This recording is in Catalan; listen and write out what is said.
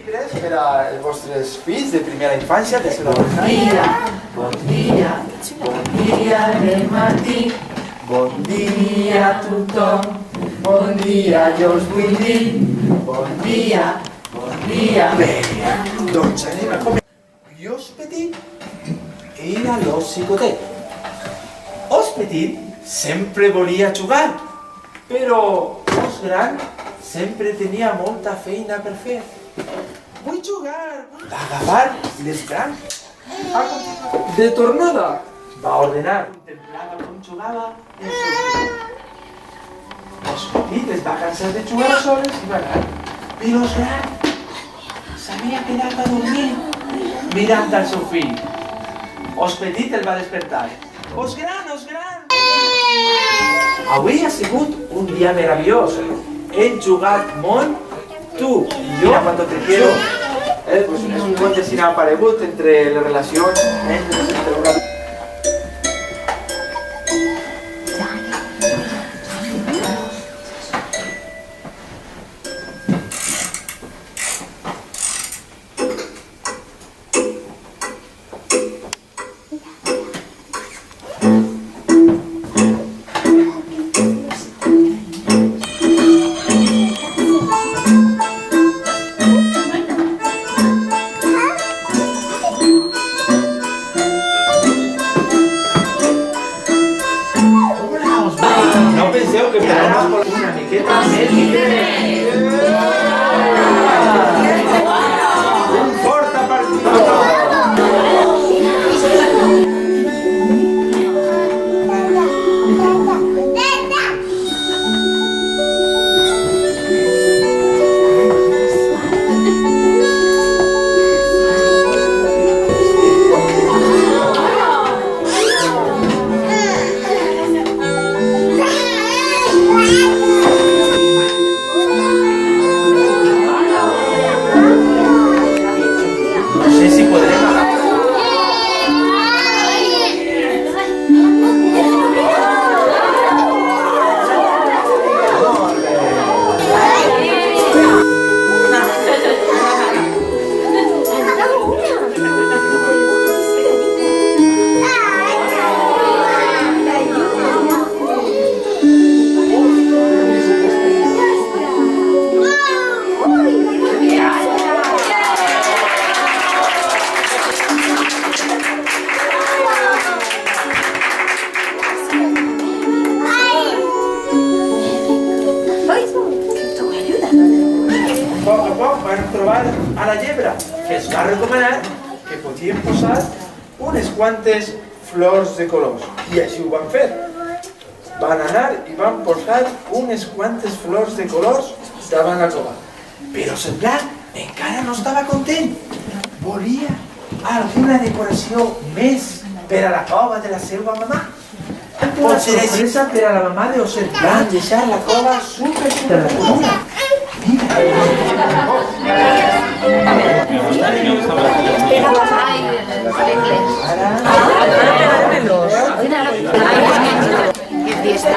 llibres per als vostres fills de primera infància, de segona Bon dia del matí, bon dia a tothom, bon dia jo us vull dir, bon dia. Bé, doncs anem a començar. Os petit era l'os xicotet. Os petit sempre volia jugar, però os gran sempre tenia molta feina per fer. Vull jugar. Va agafar les grans. De tornada. Va ordenar. Contemplava com jugava el seu fill. Os petit es va cansar de jugar a soles i va anar. Però os gran s'havia quedat a dormir mirant al seu fill. Os petit el va despertar. Os gran, os gran! Avui ha sigut un dia meravellós. Hem jugat molt, tu i jo, cuando te quiero. Pues és un conte sin aparegut entre les relacions entre una... No penseu que per una miqueta més. Un fort No sé si podrem agafar. Poc a poc van trobar a la llebre, que es va recomanar que podien posar unes quantes flors de colors. I així ho van fer. Van anar i van posar unes quantes flors de colors davant la cova. Però semblant encara no estava content. Volia alguna decoració més per a la cova de la seva mamà. Potser sorpresa per a la mamà de Oset Blanc, deixar la cova superbona. Qué fiesta.